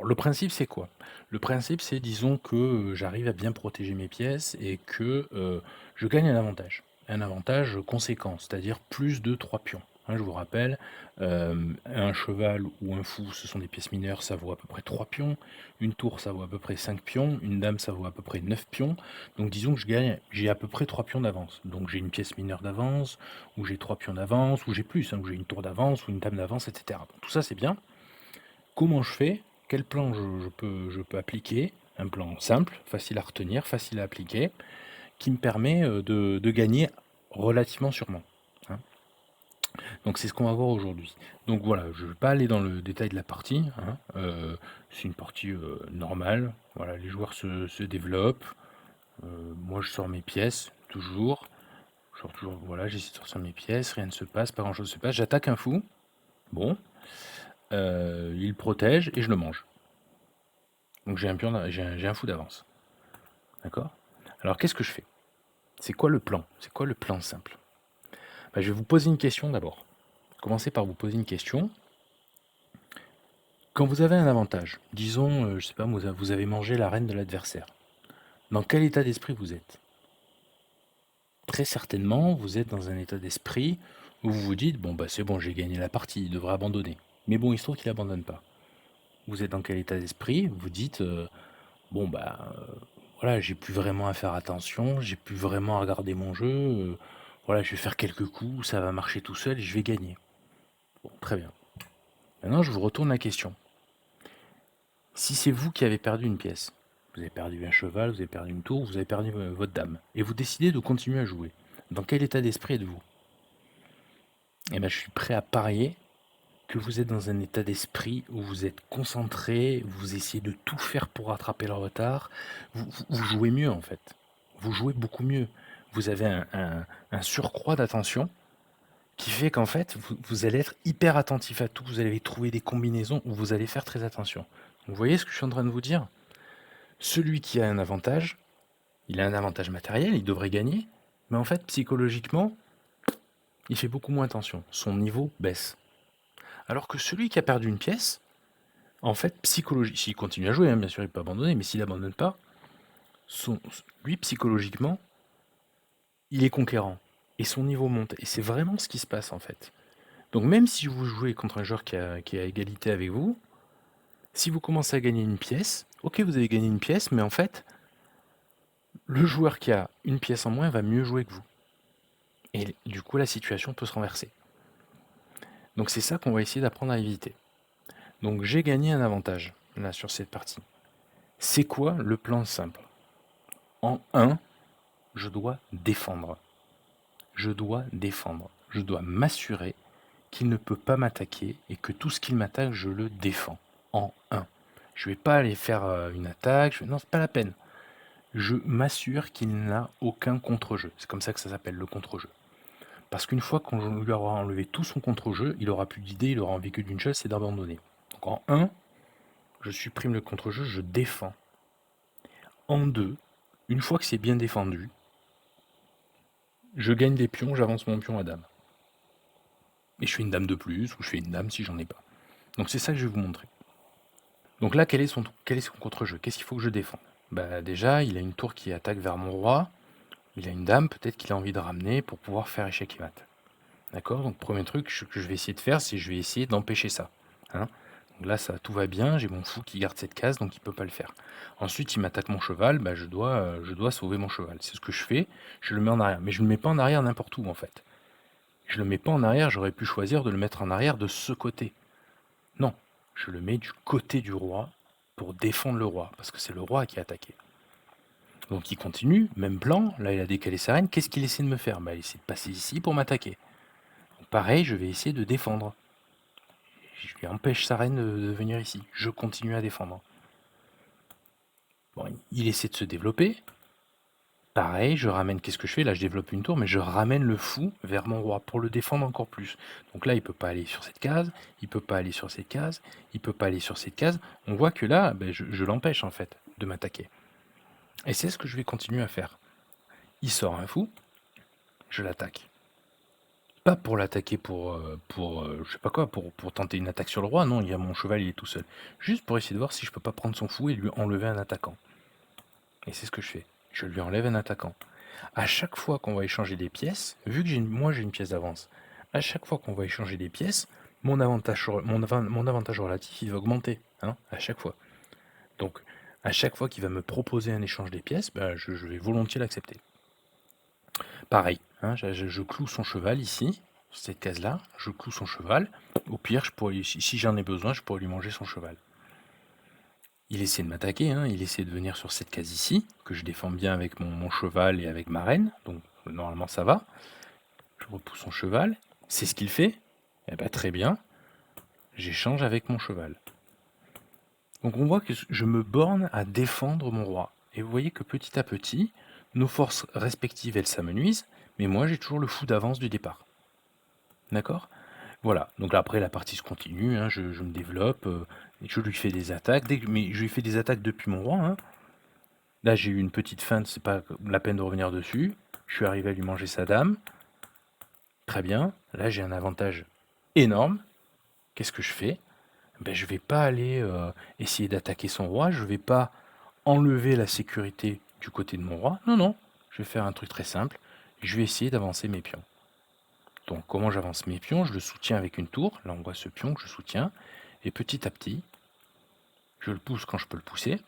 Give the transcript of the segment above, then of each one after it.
Le principe, c'est quoi? Le principe, c'est disons que, j'arrive à bien protéger mes pièces et que, je gagne un avantage. Un avantage, conséquent, c'est-à-dire plus de 3 pions, hein, je vous rappelle, un cheval ou un fou, ce sont des pièces mineures, ça vaut à peu près 3 pions. Une tour, ça vaut à peu près 5 pions. Une dame, ça vaut à peu près 9 pions. Donc disons que j'ai à peu près 3 pions d'avance. Donc j'ai une pièce mineure d'avance, ou j'ai 3 pions d'avance, ou j'ai plus, hein, ou j'ai une tour d'avance ou une dame d'avance et cetera. Bon, tout ça, c'est bien. Comment je fais? Quel plan je peux appliquer? Un plan simple, facile à retenir, facile à appliquer, qui me permet, de gagner relativement sûrement, hein. Donc c'est ce qu'on va voir aujourd'hui. Donc voilà, je ne vais pas aller dans le détail de la partie, hein, c'est une partie, normale. Voilà, les joueurs se développent, moi je sors mes pièces, toujours. Je sors toujours, voilà, j'essaie de sortir mes pièces, rien ne se passe, pas grand-chose se passe. J'attaque un fou, bon, il protège et je le mange. Donc j'ai un fou d'avance. D'accord? Alors qu'est-ce que je fais? C'est quoi le plan? C'est quoi le plan simple? Bah, je vais vous poser une question d'abord. Commencez par vous poser une question. Quand vous avez un avantage, disons, je sais pas, vous avez mangé la reine de l'adversaire. Dans quel état d'esprit vous êtes? Très certainement, vous êtes dans un état d'esprit où vous vous dites, bon bah c'est bon, j'ai gagné la partie, il devrait abandonner. Mais bon, il se trouve qu'il abandonne pas. Vous êtes dans quel état d'esprit? Vous dites, bon bah voilà, j'ai plus vraiment à faire attention, j'ai plus vraiment à regarder mon jeu, voilà, je vais faire quelques coups, ça va marcher tout seul et je vais gagner. Bon, très bien. Maintenant, je vous retourne la question. Si c'est vous qui avez perdu une pièce, vous avez perdu un cheval, vous avez perdu une tour, vous avez perdu votre dame, et vous décidez de continuer à jouer, dans quel état d'esprit êtes-vous? Eh bien, je suis prêt à parier que vous êtes dans un état d'esprit où vous êtes concentré, vous essayez de tout faire pour rattraper le retard, vous jouez mieux en fait. Vous jouez beaucoup mieux. Vous avez un surcroît d'attention qui fait qu'en fait, vous allez être hyper attentif à tout, vous allez trouver des combinaisons où vous allez faire très attention. Vous voyez ce que je suis en train de vous dire? Celui qui a un avantage, il a un avantage matériel, il devrait gagner, mais en fait, psychologiquement, il fait beaucoup moins attention. Son niveau baisse. Alors que celui qui a perdu une pièce, en fait, s'il continue à jouer, hein, bien sûr, il peut abandonner, mais s'il abandonne pas, son, lui, psychologiquement, il est conquérant. Et son niveau monte. Et c'est vraiment ce qui se passe, en fait. Donc même si vous jouez contre un joueur qui est à égalité avec vous, si vous commencez à gagner une pièce, ok, vous avez gagné une pièce, mais en fait, le joueur qui a une pièce en moins va mieux jouer que vous. Et du coup, la situation peut se renverser. Donc c'est ça qu'on va essayer d'apprendre à éviter. Donc j'ai gagné un avantage, là, sur cette partie. C'est quoi le plan simple? En 1, je dois défendre. Je dois défendre. Je dois m'assurer qu'il ne peut pas m'attaquer et que tout ce qu'il m'attaque, je le défends. En 1. Je ne vais pas aller faire une attaque. Non, c'est pas la peine. Je m'assure qu'il n'a aucun contre-jeu. C'est comme ça que ça s'appelle, le contre-jeu. Parce qu'une fois qu'on lui aura enlevé tout son contre-jeu, il aura plus d'idée, il aura envie que d'une chose, c'est d'abandonner. Donc en 1, je supprime le contre-jeu, je défends. En 2, une fois que c'est bien défendu, je gagne des pions, j'avance mon pion à dame. Et je fais une dame de plus, ou je fais une dame si j'en ai pas. Donc c'est ça que je vais vous montrer. Donc là, quel est son contre-jeu? Qu'est-ce qu'il faut que je défende? Bah déjà, il a une tour qui attaque vers mon roi, il a une dame, peut-être qu'il a envie de ramener pour pouvoir faire échec et mat. D'accord? Donc premier truc que je vais essayer de faire, c'est je vais essayer d'empêcher ça. Hein. Donc là, tout va bien, j'ai mon fou qui garde cette case, donc il ne peut pas le faire. Ensuite, il m'attaque mon cheval, bah, je dois sauver mon cheval. C'est ce que je fais, je le mets en arrière. Mais je ne le mets pas en arrière n'importe où, en fait. Je le mets pas en arrière, j'aurais pu choisir de le mettre en arrière de ce côté. Non, je le mets du côté du roi pour défendre le roi, parce que c'est le roi qui a attaqué. Donc il continue, même plan, là il a décalé sa reine, qu'est-ce qu'il essaie de me faire? Bah, il essaie de passer ici pour m'attaquer. Pareil, je vais essayer de défendre. Je lui empêche sa reine de venir ici. Je continue à défendre. Bon, il essaie de se développer. Pareil, je ramène, qu'est-ce que je fais? Là, je développe une tour, mais je ramène le fou vers mon roi pour le défendre encore plus. Donc là, il peut pas aller sur cette case, il peut pas aller sur cette case, il peut pas aller sur cette case. On voit que là, ben, je l'empêche en fait de m'attaquer. Et c'est ce que je vais continuer à faire. Il sort un fou, je l'attaque. pas pour l'attaquer je sais pas quoi, pour tenter une attaque sur le roi, non, il y a mon cheval, il est tout seul. Juste pour essayer de voir si je peux pas prendre son fou et lui enlever un attaquant. Et c'est ce que je fais. Je lui enlève un attaquant. À chaque fois qu'on va échanger des pièces, vu que moi j'ai une pièce d'avance, à chaque fois qu'on va échanger des pièces, mon avantage relatif, il va augmenter, hein, à chaque fois. Donc, à chaque fois qu'il va me proposer un échange des pièces, bah, je vais volontiers l'accepter. Pareil, hein, je cloue son cheval ici, cette case-là, je cloue son cheval. Au pire, si j'en ai besoin, je pourrais lui manger son cheval. Il essaie de m'attaquer, hein, il essaie de venir sur cette case ici, que je défends bien avec mon cheval et avec ma reine, donc normalement ça va. Je repousse son cheval, c'est ce qu'il fait, eh ben, très bien, j'échange avec mon cheval. Donc on voit que je me borne à défendre mon roi. Et vous voyez que petit à petit, nos forces respectives, elles s'amenuisent, mais moi j'ai toujours le fou d'avance du départ. D'accord? Voilà, donc là, après la partie se continue, hein, je me développe, je lui fais des attaques, mais je lui fais des attaques depuis mon roi, hein. Là j'ai eu une petite feinte, c'est pas la peine de revenir dessus, je suis arrivé à lui manger sa dame, très bien, là j'ai un avantage énorme, qu'est-ce que je fais? Ben, je vais pas aller essayer d'attaquer son roi, je vais pas enlever la sécurité du côté de mon roi, non, non, je vais faire un truc très simple, je vais essayer d'avancer mes pions. Donc comment j'avance mes pions? Je le soutiens avec une tour, là on voit ce pion que je soutiens, et petit à petit, je le pousse quand je peux le pousser,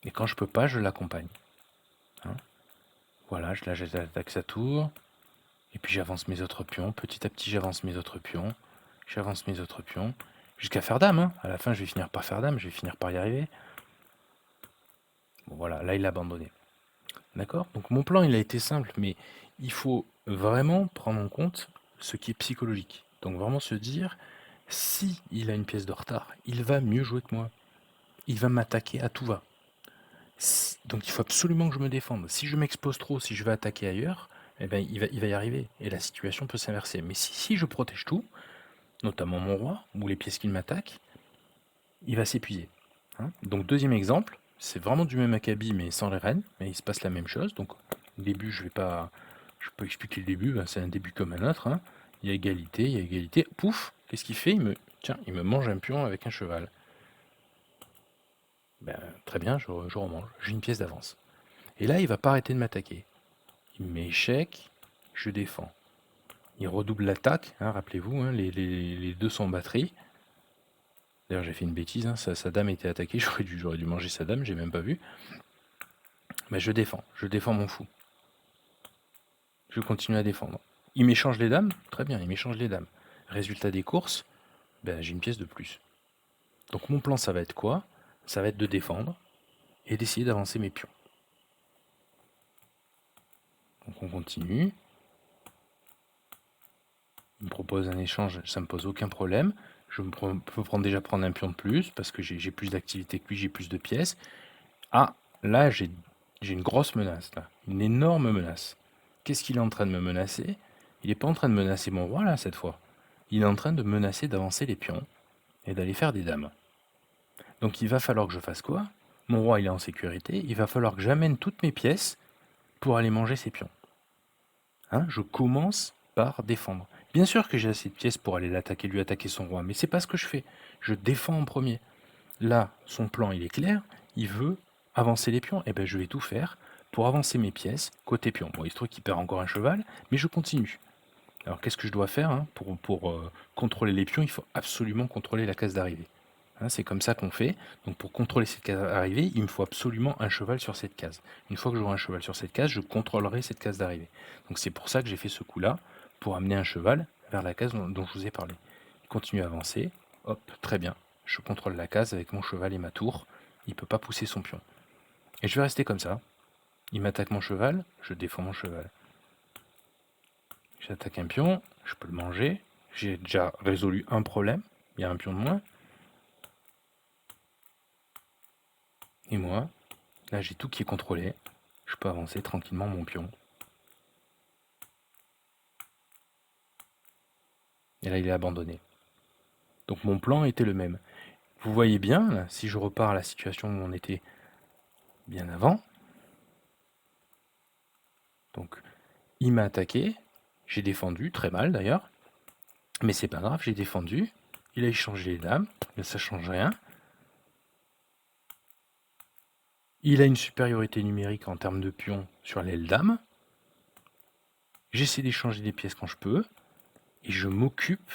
et quand je peux pas, je l'accompagne. Hein, voilà, là j'attaque sa tour, et puis j'avance mes autres pions, petit à petit j'avance mes autres pions, jusqu'à faire dame, hein. À la fin je vais finir par faire dame, je vais finir par y arriver. Bon voilà, là il a abandonné. D'accord? Donc mon plan il a été simple, mais il faut vraiment prendre en compte ce qui est psychologique. Donc vraiment se dire, si il a une pièce de retard, il va mieux jouer que moi. Il va m'attaquer à tout va. Donc il faut absolument que je me défende. Si je m'expose trop, si je vais attaquer ailleurs, eh ben, il va y arriver. Et la situation peut s'inverser. Mais si je protège tout, notamment mon roi, ou les pièces qu'il m'attaque, il va s'épuiser. Hein. Donc deuxième exemple, c'est vraiment du même acabit, mais sans les reines, mais il se passe la même chose. Donc au début, je peux expliquer le début, ben, c'est un début comme un autre. Hein. Il y a égalité. Pouf, qu'est-ce qu'il fait? Il me mange un pion avec un cheval. Ben, très bien, je remange. J'ai une pièce d'avance. Et là, il va pas arrêter de m'attaquer. Il me met échec, je défends. Il redouble l'attaque, hein, rappelez-vous, hein, les deux sont en batterie. D'ailleurs, j'ai fait une bêtise, hein, sa dame était attaquée, j'aurais dû manger sa dame, j'ai même pas vu. Mais je défends mon fou. Je continue à défendre. Il m'échange les dames, très bien, il m'échange les dames. Résultat des courses, ben, j'ai une pièce de plus. Donc mon plan, ça va être quoi? Ça va être de défendre et d'essayer d'avancer mes pions. Donc on continue. Il me propose un échange, ça me pose aucun problème. Je peux déjà prendre un pion de plus parce que j'ai plus d'activité que lui, j'ai plus de pièces. Ah, là j'ai une grosse menace, là, une énorme menace. Qu'est-ce qu'il est en train de me menacer? Il n'est pas en train de menacer mon roi là cette fois. Il est en train de menacer d'avancer les pions et d'aller faire des dames. Donc il va falloir que je fasse quoi? Mon roi il est en sécurité, il va falloir que j'amène toutes mes pièces pour aller manger ses pions. Hein, je commence par défendre. Bien sûr que j'ai assez de pièces pour aller l'attaquer, lui attaquer son roi, mais c'est pas ce que je fais. Je défends en premier. Là, son plan il est clair, il veut avancer les pions, et ben je vais tout faire pour avancer mes pièces côté pion. Bon, il se trouve qu'il perd encore un cheval, mais je continue. Alors qu'est-ce que je dois faire hein, pour contrôler les pions? Il faut absolument contrôler la case d'arrivée. Hein, c'est comme ça qu'on fait. Donc pour contrôler cette case d'arrivée, il me faut absolument un cheval sur cette case. Une fois que j'aurai un cheval sur cette case, je contrôlerai cette case d'arrivée. Donc c'est pour ça que j'ai fait ce coup-là, pour amener un cheval vers la case dont je vous ai parlé. Il continue à avancer. Hop, très bien. Je contrôle la case avec mon cheval et ma tour. Il ne peut pas pousser son pion. Et je vais rester comme ça. Il m'attaque mon cheval, je défends mon cheval. J'attaque un pion, je peux le manger. J'ai déjà résolu un problème. Il y a un pion de moins. Et moi, là j'ai tout qui est contrôlé. Je peux avancer tranquillement mon pion. Et là il est abandonné. Donc mon plan était le même. Vous voyez bien, là, si je repars à la situation où on était bien avant. Donc il m'a attaqué. J'ai défendu, très mal d'ailleurs, mais c'est pas grave, j'ai défendu. Il a échangé les dames, mais ça change rien. Il a une supériorité numérique en termes de pions sur l'aile dame. J'essaie d'échanger des pièces quand je peux, et je m'occupe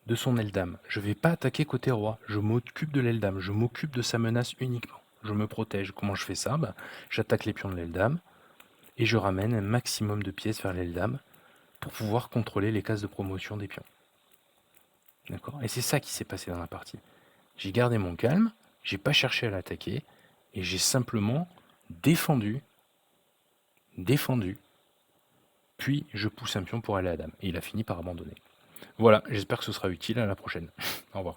de son aile dame. Je ne vais pas attaquer côté roi, je m'occupe de l'aile dame, je m'occupe de sa menace uniquement. Je me protège. Comment je fais ça? J'attaque les pions de l'aile dame, et je ramène un maximum de pièces vers l'aile dame pour pouvoir contrôler les cases de promotion des pions. D'accord? Et c'est ça qui s'est passé dans la partie. J'ai gardé mon calme, j'ai pas cherché à l'attaquer, et j'ai simplement défendu, puis je pousse un pion pour aller à la dame. Et il a fini par abandonner. Voilà, j'espère que ce sera utile. À la prochaine. Au revoir.